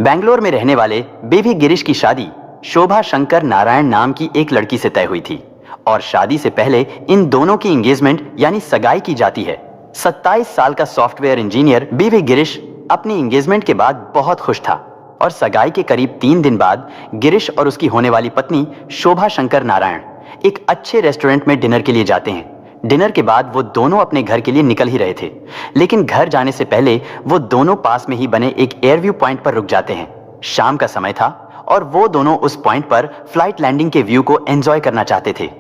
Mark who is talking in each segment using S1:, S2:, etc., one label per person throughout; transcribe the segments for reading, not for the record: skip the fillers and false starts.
S1: बेंगलोर में रहने वाले बेबी गिरीश की शादी शोभा शंकर नारायण नाम की एक लड़की से तय हुई थी और शादी से पहले इन दोनों की एंगेजमेंट यानी सगाई की जाती है। 27 साल का सॉफ्टवेयर इंजीनियर बेबी गिरीश अपनी एंगेजमेंट के बाद बहुत खुश था और सगाई के करीब 3 दिन बाद गिरीश और उसकी होने वाली पत्नी शोभा शंकर नारायण एक अच्छे रेस्टोरेंट में डिनर के लिए जाते हैं। डिनर के बाद वो दोनों अपने घर के लिए निकल ही रहे थे, लेकिन घर जाने से पहले वो दोनों पास में ही बने एक एयरव्यू पॉइंट पर रुक जाते हैं। शाम का समय था और वो दोनों उस पॉइंट पर फ्लाइट लैंडिंग के व्यू को एंजॉय करना चाहते थे।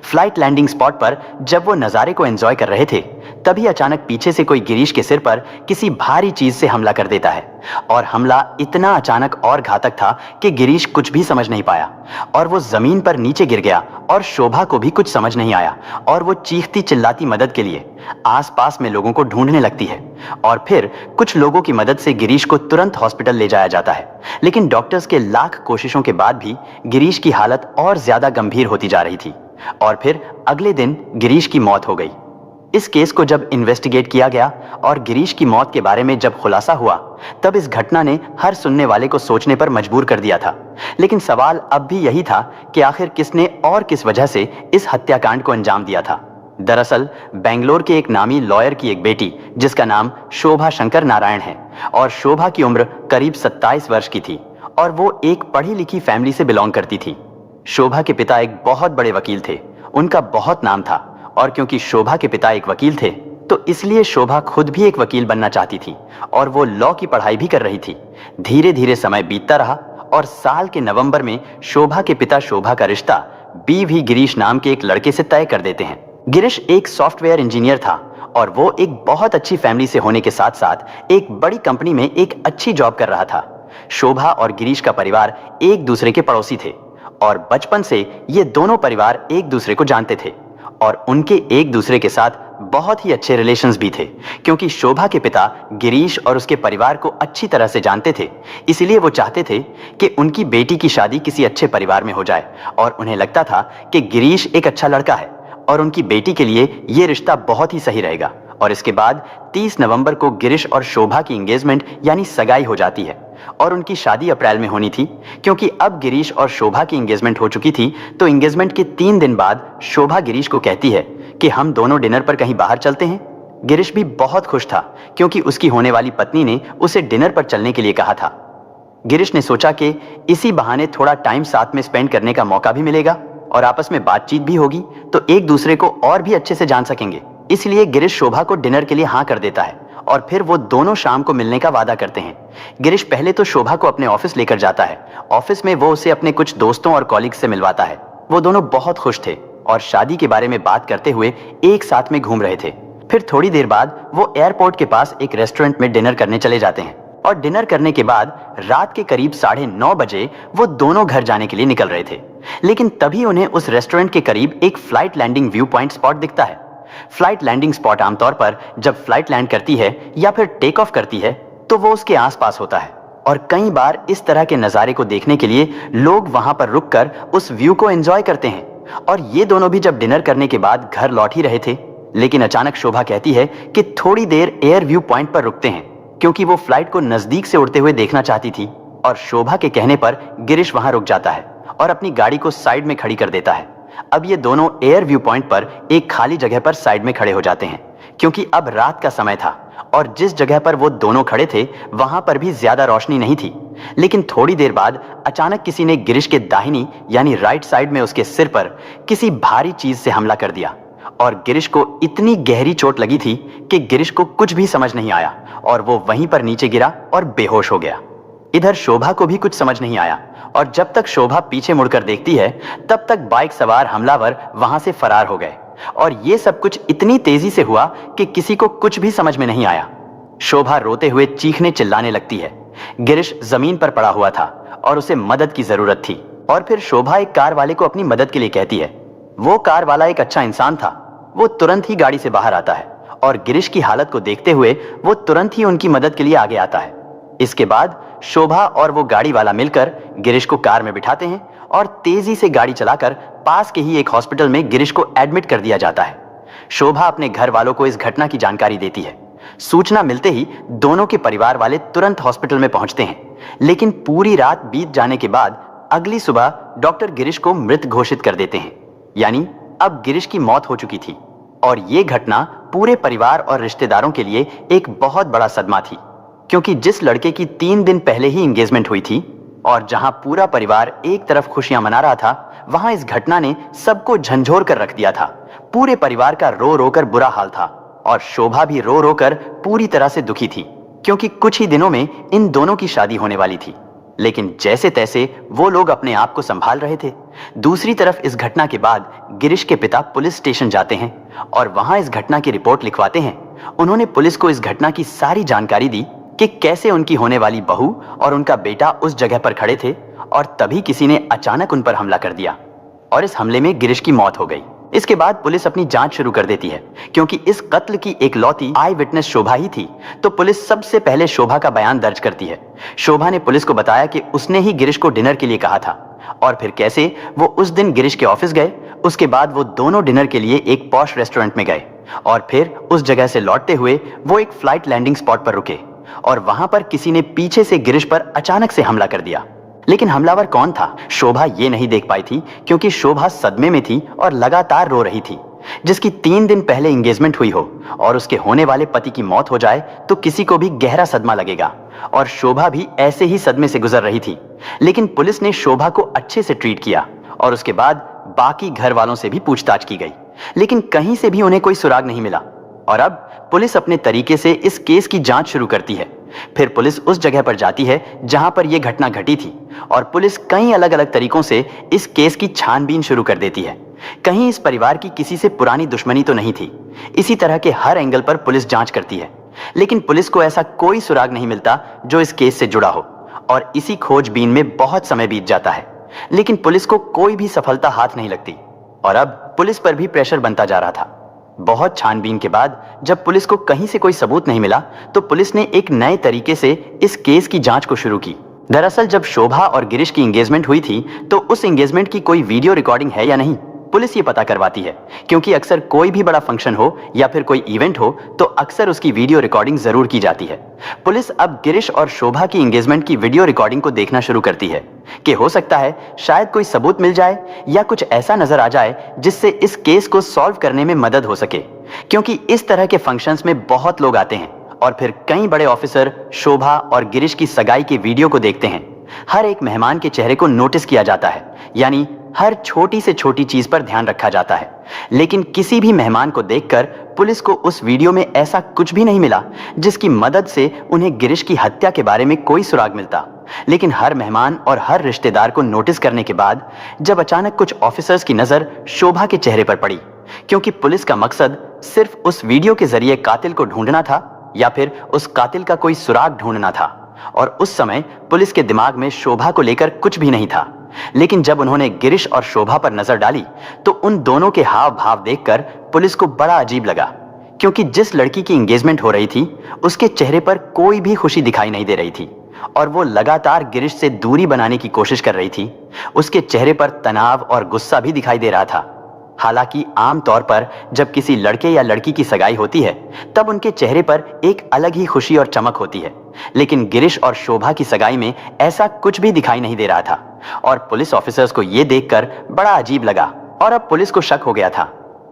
S1: फ्लाइट लैंडिंग स्पॉट पर जब वो नज़ारे को एंजॉय कर रहे थे, तभी अचानक पीछे से कोई गिरीश के सिर पर किसी भारी चीज से हमला कर देता है और हमला इतना अचानक और घातक था कि गिरीश कुछ भी समझ नहीं पाया और वो जमीन पर नीचे गिर गया और शोभा को भी कुछ समझ नहीं आया और वो चीखती चिल्लाती मदद के लिए आसपास में लोगों को ढूंढने लगती है और फिर कुछ लोगों की मदद से गिरीश को तुरंत हॉस्पिटल ले जाया जाता है। लेकिन डॉक्टर्स के लाख कोशिशों के बाद भी गिरीश की हालत और ज्यादा गंभीर होती जा रही थी और फिर अगले दिन गिरीश की मौत हो गई। इस केस को जब इन्वेस्टिगेट किया गया और गिरीश की मौत के बारे में जब खुलासा हुआ, तब इस घटना ने हर सुनने वाले को सोचने पर मजबूर कर दिया था। लेकिन सवाल अब भी यही था कि आखिर किसने और किस वजह से इस हत्याकांड को अंजाम दिया था। दरअसल बेंगलोर के एक नामी लॉयर की एक बेटी जिसका नाम शोभा शंकर नारायण है और शोभा की उम्र करीब 27 वर्ष की थी और वो एक पढ़ी लिखी फैमिली से बिलोंग करती थी। शोभा के पिता एक बहुत बड़े वकील थे, उनका बहुत नाम था और क्योंकि शोभा के पिता एक वकील थे तो इसलिए शोभा खुद भी एक वकील बनना चाहती थी और वो लॉ की पढ़ाई भी कर रही थी। धीरे धीरे समय बीतता रहा और साल के नवंबर में शोभा के पिता शोभा का रिश्ता बीवी गिरीश नाम के एक लड़के से तय कर देते हैं। गिरीश एक सॉफ्टवेयर इंजीनियर था और वो एक बहुत अच्छी फैमिली से होने के साथ साथ एक बड़ी कंपनी में एक अच्छी जॉब कर रहा था। शोभा और गिरीश का परिवार एक दूसरे के पड़ोसी थे और बचपन से ये दोनों परिवार एक दूसरे को जानते थे और उनके एक दूसरे के साथ बहुत ही अच्छे रिलेशंस भी थे। क्योंकि शोभा के पिता गिरीश और उसके परिवार को अच्छी तरह से जानते थे, इसलिए वो चाहते थे कि उनकी बेटी की शादी किसी अच्छे परिवार में हो जाए और उन्हें लगता था कि गिरीश एक अच्छा लड़का है और उनकी बेटी के लिए ये रिश्ता बहुत ही सही रहेगा। और इसके बाद 30 नवंबर को गिरीश और शोभा की एंगेजमेंट यानी सगाई हो जाती है और उनकी शादी अप्रैल में होनी थी। क्योंकि अब गिरीश और शोभा की एंगेजमेंट हो चुकी थी तो एंगेजमेंट के 3 दिन बाद शोभा गिरीश को कहती है कि हम दोनों डिनर पर कहीं बाहर चलते हैं। गिरीश भी बहुत खुश था क्योंकि उसकी होने वाली पत्नी ने उसे डिनर पर चलने के लिए कहा था। गिरीश ने सोचा कि इसी बहाने थोड़ा टाइम साथ में स्पेंड करने का मौका भी मिलेगा और आपस में बातचीत भी होगी तो एक दूसरे को और भी अच्छे से जान सकेंगे। इसलिए गिरीश शोभा को डिनर के लिए हाँ कर देता है और फिर वो दोनों शाम को मिलने का वादा करते हैं। गिरीश पहले तो शोभा को अपने ऑफिस लेकर जाता है। ऑफिस में वो उसे अपने कुछ दोस्तों और कॉलीग्स से मिलवाता है। वो दोनों बहुत खुश थे और शादी के बारे में बात करते हुए एक साथ में घूम रहे थे। फिर थोड़ी देर बाद वो एयरपोर्ट के पास एक रेस्टोरेंट में डिनर करने चले जाते हैं और डिनर करने के बाद रात के करीब 9:30 बजे वो दोनों घर जाने के लिए निकल रहे थे। लेकिन तभी उन्हें उस रेस्टोरेंट के करीब एक flight landing view point spot दिखता है। फ्लाइट लैंडिंग स्पॉट आमतौर पर जब फ्लाइट लैंड करती है या फिर टेक ऑफ करती है तो वो उसके आसपास होता है और कई बार इस तरह के नज़ारे को देखने के लिए लोग वहां पर रुककर उस व्यू को एंजॉय करते हैं। और ये दोनों भी जब डिनर करने के बाद घर लौट ही रहे थे, लेकिन अचानक शोभा कहती है कि थोड़ी देर एयर व्यू पॉइंट पर रुकते हैं क्योंकि वो फ्लाइट को नजदीक से उड़ते हुए देखना चाहती थी। और शोभा के कहने पर गिरीश वहां रुक जाता है और अपनी गाड़ी को साइड में खड़ी कर देता है। अब ये दोनों एयर व्यू पॉइंट पर एक खाली जगह पर साइड में खड़े हो जाते हैं क्योंकि अब रात का समय था और जिस जगह पर वो दोनों खड़े थे वहां पर भी ज्यादा रोशनी नहीं थी। लेकिन थोड़ी देर बाद अचानक किसी ने गिरीश के दाहिनी यानी राइट साइड में उसके सिर पर किसी भारी चीज से हमला कर दिया और गिरीश को इतनी गहरी चोट लगी थी कि गिरीश को कुछ भी समझ नहीं आया और वो वहीं पर नीचे गिरा और बेहोश हो गया। इधर शोभा को भी कुछ समझ नहीं आया और जब तक शोभा पीछे मुड़कर देखती है तब तक बाइक सवार हमलावर वहां से फरार हो गए और ये सब कुछ इतनी तेजी से हुआ कि किसी को कुछ भी समझ में नहीं आया। शोभा रोते हुए चीखने चिल्लाने लगती है। गिरीश जमीन पर पड़ा हुआ था और उसे मदद की जरूरत थी और फिर शोभा एक कार वाले को अपनी मदद के लिए कहती है। वो कार वाला एक अच्छा इंसान था, वो तुरंत ही गाड़ी से बाहर आता है और गिरीश की हालत को देखते हुए वो तुरंत ही उनकी मदद के लिए आगे आता है। इसके बाद शोभा और वो गाड़ी वाला मिलकर गिरीश को कार में बिठाते हैं और तेजी से गाड़ी चलाकर पास के ही एक हॉस्पिटल में गिरीश को एडमिट कर दिया जाता है। शोभा अपने घर वालों को इस घटना की जानकारी देती है सूचना मिलते ही दोनों के परिवार वाले तुरंत हॉस्पिटल में पहुंचते हैं, लेकिन पूरी रात बीत जाने के बाद अगली सुबह डॉक्टर गिरीश को मृत घोषित कर देते हैं। यानी अब गिरीश की मौत हो चुकी थी और ये घटना पूरे परिवार और रिश्तेदारों के लिए एक बहुत बड़ा सदमा थी, क्योंकि जिस लड़के की 3 दिन पहले ही एंगेजमेंट हुई थी और जहां पूरा परिवार एक तरफ खुशियां मना रहा था, वहां इस घटना ने सबको झंझोर कर रख दिया था। पूरे परिवार का रो रो कर बुरा हाल था और शोभा भी रो रो कर पूरी तरह से दुखी थी, क्योंकि कुछ ही दिनों में इन दोनों की शादी होने वाली थी। लेकिन जैसे तैसे वो लोग अपने आप को संभाल रहे थे। दूसरी तरफ इस घटना के बाद गिरीश के पिता पुलिस स्टेशन जाते हैं और वहां इस घटना की रिपोर्ट लिखवाते हैं। उन्होंने पुलिस को इस घटना की सारी जानकारी दी कि कैसे उनकी होने वाली बहू और उनका बेटा उस जगह पर खड़े थे और तभी किसी ने अचानक उन पर हमला कर दिया और इस हमले में गिरीश की मौत हो गई। इसके बाद पुलिस अपनी जांच शुरू कर देती है, क्योंकि इस कत्ल की एकलौती आई विटनेस शोभा ही थी, तो पुलिस सबसे पहले शोभा का बयान दर्ज करती है। शोभा ने पुलिस को बताया कि उसने ही गिरीश को डिनर के लिए कहा था और फिर कैसे वो उस दिन गिरीश के ऑफिस गए। उसके बाद वो दोनों डिनर के लिए एक पॉश रेस्टोरेंट में गए और फिर उस जगह से लौटते हुए वो एक फ्लाइट लैंडिंग स्पॉट पर रुके और वहां पर किसी ने पीछे से गिरीश पर अचानक से हमला कर दिया। लेकिन हमलावर कौन था, शोभा ये नहीं देख पाई थी, क्योंकि शोभा सदमे में थी और लगातार रो रही थी। जिसकी 3 दिन पहले एंगेजमेंट हुई हो और उसके होने वाले पति की मौत हो जाए तो किसी को भी गहरा सदमा लगेगा, और शोभा भी ऐसे ही सदमे से गुजर रही थी। लेकिन पुलिस ने शोभा को अच्छे से ट्रीट किया और उसके बाद बाकी घर वालों से भी पूछताछ की गई, लेकिन कहीं से भी उन्हें कोई सुराग नहीं मिला। और अब पुलिस अपने तरीके से इस केस की जांच शुरू करती है। फिर पुलिस उस जगह पर जाती है जहां पर यह घटना घटी थी और पुलिस कई अलग अलग तरीकों से इस केस की छानबीन शुरू कर देती है। कहीं इस परिवार की किसी से पुरानी दुश्मनी तो नहीं थी। इसी तरह के हर एंगल पर पुलिस जांच करती है, लेकिन पुलिस को ऐसा कोई सुराग नहीं मिलता जो इस केस से जुड़ा हो और इसी खोजबीन में बहुत समय बीत जाता है, लेकिन पुलिस को कोई भी सफलता हाथ नहीं लगती और अब पुलिस पर भी प्रेशर बनता जा रहा था। बहुत छानबीन के बाद जब पुलिस को कहीं से कोई सबूत नहीं मिला तो पुलिस ने एक नए तरीके से इस केस की जांच को शुरू की। दरअसल जब शोभा और गिरीश की एंगेजमेंट हुई थी तो उस एंगेजमेंट की कोई वीडियो रिकॉर्डिंग है या नहीं, पुलिस ये पता करवाती है, क्योंकि अक्सर कोई भी बड़ा फंक्शन हो या फिर कोई इवेंट हो तो अक्सर उसकी वीडियो रिकॉर्डिंग जरूर की जाती है। पुलिस अब गिरीश और शोभा की एंगेजमेंट की वीडियो रिकॉर्डिंग को देखना शुरू करती है कि हो सकता है शायद कोई सबूत मिल जाए या कुछ ऐसा नजर आ जाए जिससे इस केस को सॉल्व करने में मदद हो सके, क्योंकि इस तरह के फंक्शंस में बहुत लोग आते हैं और फिर कई बड़े ऑफिसर शोभा और गिरीश की सगाई के वीडियो को देखते हैं। हर एक मेहमान के चेहरे को नोटिस किया जाता है, यानी हर छोटी से छोटी चीज पर ध्यान रखा जाता है। लेकिन किसी भी मेहमान को देखकर पुलिस को उस वीडियो में ऐसा कुछ भी नहीं मिला जिसकी मदद से उन्हें गिरीश की हत्या के बारे में कोई सुराग मिलता। लेकिन हर मेहमान और हर रिश्तेदार को नोटिस करने के बाद जब अचानक कुछ ऑफिसर्स की नजर शोभा के चेहरे पर पड़ी, क्योंकि पुलिस का मकसद सिर्फ उस वीडियो के जरिए कातिल को ढूंढना था या फिर उस कातिल का कोई सुराग ढूंढना था, और उस समय पुलिस के दिमाग में शोभा को लेकर कुछ भी नहीं था। लेकिन जब उन्होंने गिरीश और शोभा पर नजर डाली तो उन दोनों के हाव भाव देखकर पुलिस को बड़ा अजीब लगा, क्योंकि जिस लड़की की एंगेजमेंट हो रही थी उसके चेहरे पर कोई भी खुशी दिखाई नहीं दे रही थी और वो लगातार गिरीश से दूरी बनाने की कोशिश कर रही थी। उसके चेहरे पर तनाव और गुस्सा भी दिखाई दे रहा था। हालांकि आमतौर पर जब किसी लड़के या लड़की की सगाई होती है तब उनके चेहरे पर एक अलग ही खुशी और चमक होती है, लेकिन गिरीश और शोभा की सगाई में ऐसा कुछ भी दिखाई नहीं दे रहा था और पुलिस ऑफिसर्स को यह देखकर बड़ा अजीब लगा। और अब पुलिस को शक हो गया था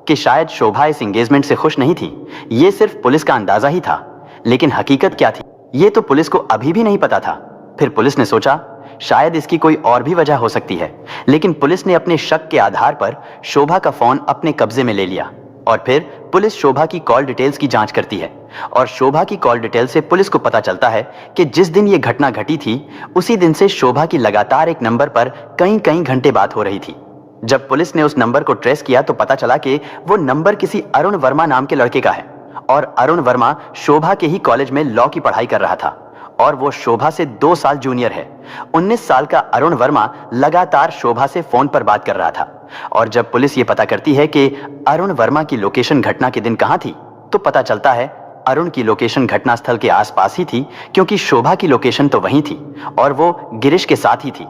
S1: कि शायद शोभा इस एंगेजमेंट से खुश नहीं थी। यह सिर्फ पुलिस का अंदाजा ही था, लेकिन हकीकत क्या थी यह तो पुलिस को अभी भी नहीं पता था। फिर पुलिस ने सोचा शायद इसकी कोई और भी वजह हो सकती है, लेकिन पुलिस ने अपने शक के आधार पर शोभा का फोन अपने कब्जे में ले लिया और फिर पुलिस शोभा की कॉल डिटेल्स की जांच करती है और शोभा की कॉल डिटेल से पुलिस को पता चलता है कि जिस दिन यह घटना घटी थी उसी दिन से शोभा की लगातार एक नंबर पर कई कई घंटे बात हो रही थी। जब पुलिस ने उस नंबर को ट्रेस किया तो पता चला कि वो नंबर किसी अरुण वर्मा नाम के लड़के का है और अरुण वर्मा शोभा के ही कॉलेज में लॉ की पढ़ाई कर रहा था और वो शोभा से 2 साल जूनियर है। 19 साल का अरुण वर्मा लगातार शोभा से फोन पर बात कर रहा था और जब पुलिस ये पता करती है कि अरुण वर्मा की लोकेशन घटना के दिन कहां थी तो पता चलता है अरुण की लोकेशन घटनास्थल के आसपास ही थी, क्योंकि शोभा की लोकेशन तो वहीं थी और वो गिरीश के साथ ही थी,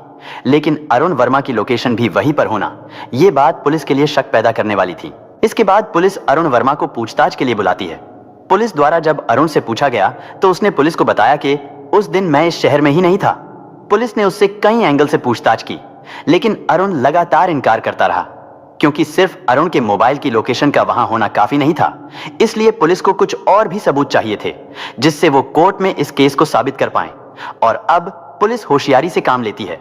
S1: लेकिन अरुण वर्मा की लोकेशन भी वहीं पर होना ये बात पुलिस के लिए शक पैदा करने वाली थी। इसके बाद पुलिस अरुण वर्मा को पूछताछ के लिए बुलाती है पुलिस द्वारा जब अरुण से पूछा गया तो उसने पुलिस को बताया कि उस दिन मैं इस शहर में ही नहीं था। पुलिस ने उससे कई एंगल से पूछताछ की, लेकिन अरुण लगातार इनकार करता रहा, क्योंकि सिर्फ अरुण के मोबाइल की लोकेशन का वहां होना काफी नहीं था। इसलिए पुलिस को कुछ और भी सबूत चाहिए थे, जिससे वो कोर्ट में इस केस को साबित कर पाए। और अब पुलिस होशियारी से काम लेती है।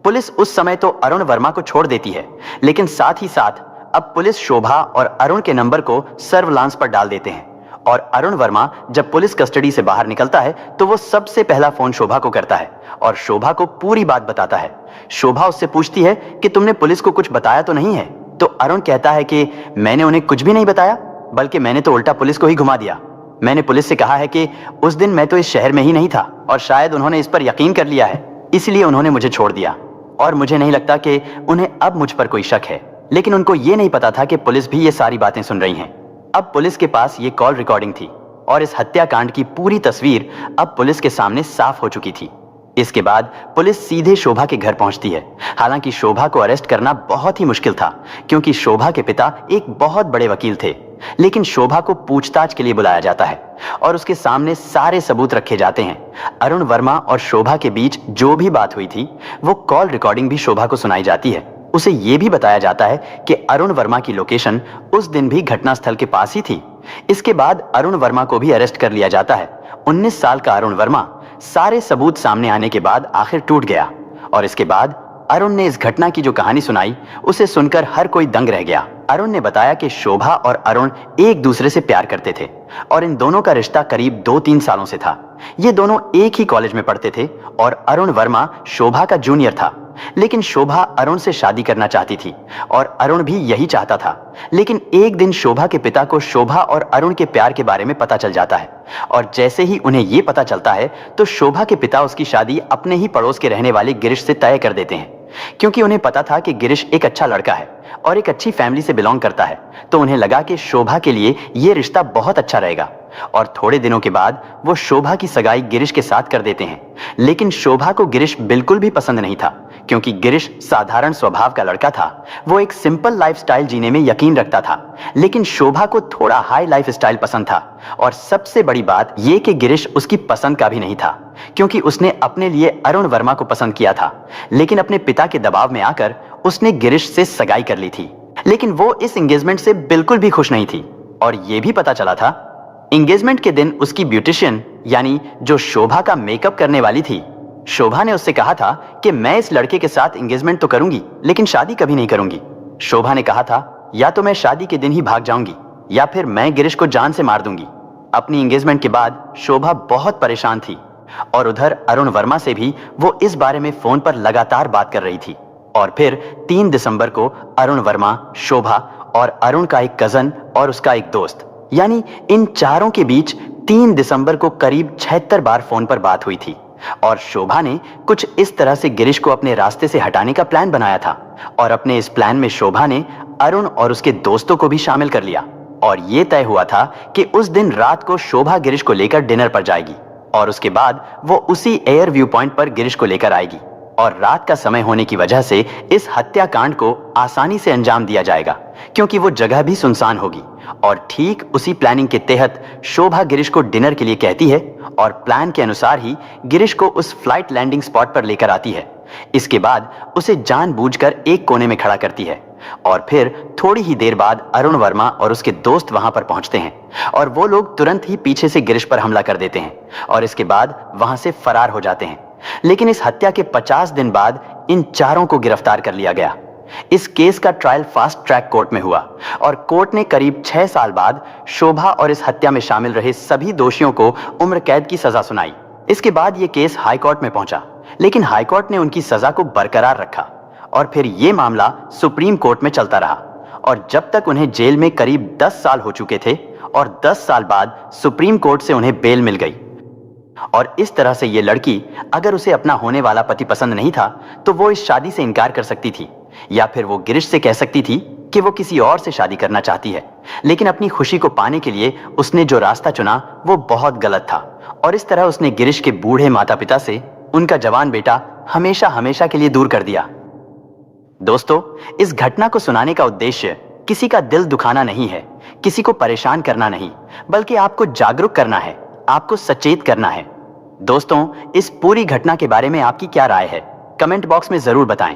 S1: पुलिस उस समय तो अरुण वर्मा को छोड़ देती है, लेकिन साथ ही साथ अब पुलिस शोभा और अरुण के नंबर को सर्विलांस पर डाल देते हैं। और अरुण वर्मा जब पुलिस कस्टडी से बाहर निकलता है तो वो सबसे पहला फोन शोभा को करता है और शोभा को पूरी बात बताता है। शोभा उससे पूछती है कि तुमने पुलिस को कुछ बताया तो नहीं है? तो अरुण कहता है कि मैंने उन्हें कुछ भी नहीं बताया, बल्कि मैंने तो उल्टा पुलिस को ही घुमा दिया। मैंने पुलिस से कहा है कि उस दिन मैं तो इस शहर में ही नहीं था और शायद उन्होंने इस पर यकीन कर लिया है, इसलिए उन्होंने मुझे छोड़ दिया। और मुझे नहीं लगता कि उन्हें अब मुझ पर कोई शक है। लेकिन उनको ये नहीं पता था कि पुलिस भी ये सारी बातें सुन रही हैं। अब पुलिस के पास ये कॉल रिकॉर्डिंग थी और इस हत्याकांड की पूरी तस्वीर अब पुलिस के सामने साफ हो चुकी थी। इसके बाद पुलिस सीधे शोभा के घर पहुंचती है। हालांकि शोभा को अरेस्ट करना बहुत ही मुश्किल था, क्योंकि शोभा के पिता एक बहुत बड़े वकील थे। लेकिन शोभा को पूछताछ के लिए बुलाया जाता है और उसके सामने सारे सबूत रखे जाते हैं। अरुण वर्मा और शोभा के बीच जो भी बात हुई थी वो कॉल रिकॉर्डिंग भी शोभा को सुनाई जाती है। उसे यह भी बताया जाता है कि अरुण वर्मा की लोकेशन उस दिन भी घटनास्थल के पास ही थी। इसके बाद अरुण वर्मा को भी अरेस्ट कर लिया जाता है। 19 साल का अरुण वर्मा सारे सबूत सामने आने के बाद आखिर टूट गया और इसके बाद अरुण ने इस घटना की जो कहानी सुनाई उसे सुनकर हर कोई दंग रह गया। अरुण ने बताया कि शोभा और अरुण एक दूसरे से प्यार करते थे और इन दोनों का रिश्ता करीब 2-3 सालों से था। ये दोनों एक ही कॉलेज में पढ़ते थे और अरुण वर्मा शोभा का जूनियर था। लेकिन शोभा अरुण से शादी करना चाहती थी और अरुण भी यही चाहता था। लेकिन एक दिन शोभा के पिता को शोभा और अरुण के प्यार के बारे में पता चल जाता है और जैसे ही उन्हें यह पता चलता है तो शोभा के पिता उसकी शादी अपने ही पड़ोस के रहने वाले गिरीश से तय कर देते हैं, क्योंकि उन्हें पता था कि गिरीश एक अच्छा लड़का है और एक अच्छी फैमिली से बिलोंग करता है। तो उन्हें लगा कि शोभा के लिए यह रिश्ता बहुत अच्छा रहेगा और थोड़े दिनों के बाद वो शोभा की सगाई गिरीश के साथ कर देते हैं। लेकिन शोभा को गिरीश बिल्कुल भी पसंद नहीं था, क्योंकि गिरीश साधारण स्वभाव का लड़का था। वो एक सिंपल लाइफस्टाइल जीने में यकीन रखता था, लेकिन शोभा को थोड़ा हाई लाइफस्टाइल पसंद था। और सबसे बड़ी बात यह कि गिरीश उसकी पसंद का भी नहीं था, क्योंकि उसने अपने लिए अरुण वर्मा को पसंद किया था। लेकिन अपने पिता के दबाव में आकर उसने गिरीश से सगाई कर ली थी। लेकिन वो इस एंगेजमेंट से बिल्कुल भी खुश नहीं थी और यह भी पता चला था एंगेजमेंट के दिन उसकी ब्यूटिशियन यानी जो शोभा का मेकअप करने वाली थी, शोभा ने उससे कहा था कि मैं इस लड़के के साथ एंगेजमेंट तो करूंगी लेकिन शादी कभी नहीं करूंगी। शोभा ने कहा था या तो मैं शादी के दिन ही भाग जाऊंगी या फिर मैं गिरीश को जान से मार दूंगी। अपनी एंगेजमेंट के बाद शोभा बहुत परेशान थी और उधर अरुण वर्मा से भी वो इस बारे में फोन पर लगातार बात कर रही थी। और फिर 3 दिसंबर को अरुण वर्मा, शोभा और अरुण का एक कजन और उसका एक दोस्त, यानी इन चारों के बीच 3 दिसंबर को करीब 76 बार फोन पर बात हुई थी। और शोभा ने कुछ इस तरह से गिरीश को अपने रास्ते से हटाने का प्लान बनाया था और अपने इस प्लान में शोभा ने अरुण और उसके दोस्तों को भी शामिल कर लिया। और यह तय हुआ था कि उस दिन रात को शोभा गिरीश को लेकर डिनर पर जाएगी और उसके बाद वो उसी एयर व्यू पॉइंट पर गिरीश को लेकर आएगी और रात का समय होने की वजह से इस हत्याकांड को आसानी से अंजाम दिया जाएगा, क्योंकि वो जगह भी सुनसान होगी। और ठीक उसी प्लानिंग के तहत शोभा गिरीश को डिनर के लिए कहती है और प्लान के अनुसार ही गिरीश को उस फ्लाइट लैंडिंग स्पॉट पर लेकर आती है। इसके बाद उसे जानबूझकर एक कोने में खड़ा करती है और फिर थोड़ी ही देर बाद अरुण वर्मा और उसके दोस्त वहां पर पहुंचते हैं और वो लोग तुरंत ही पीछे से गिरीश पर हमला कर देते हैं और इसके बाद वहां से फरार हो जाते हैं। लेकिन इस हत्या के 50 दिन बाद इन चारों को गिरफ्तार कर लिया गया। इस केस का ट्रायल फास्ट ट्रैक कोर्ट में हुआ और कोर्ट ने करीब 6 साल बाद शोभा और इस हत्या में शामिल रहे सभी दोषियों को उम्र कैद की सजा सुनाई। इसके बाद यह केस हाई कोर्ट में पहुंचा, लेकिन हाई कोर्ट ने उनकी सजा को बरकरार रखा और फिर यह मामला सुप्रीम कोर्ट में चलता रहा। और जब तक उन्हें जेल में करीब 10 साल हो चुके थे और 10 साल बाद सुप्रीम कोर्ट से उन्हें बेल मिल गई। और इस तरह से ये लड़की, अगर उसे अपना होने वाला पति पसंद नहीं था तो वो इस शादी से इनकार कर सकती थी, या फिर वो गिरीश से कह सकती थी कि वो किसी और से शादी करना चाहती है। लेकिन अपनी खुशी को पाने के लिए उसने जो रास्ता चुना वो बहुत गलत था और इस तरह उसने गिरीश के बूढ़े माता पिता से उनका जवान बेटा हमेशा हमेशा के लिए दूर कर दिया। दोस्तों, इस घटना को सुनाने का उद्देश्य किसी का दिल दुखाना नहीं है, किसी को परेशान करना नहीं, बल्कि आपको जागरूक करना है, आपको सचेत करना है। दोस्तों, इस पूरी घटना के बारे में आपकी क्या राय है? कमेंट बॉक्स में जरूर बताएं।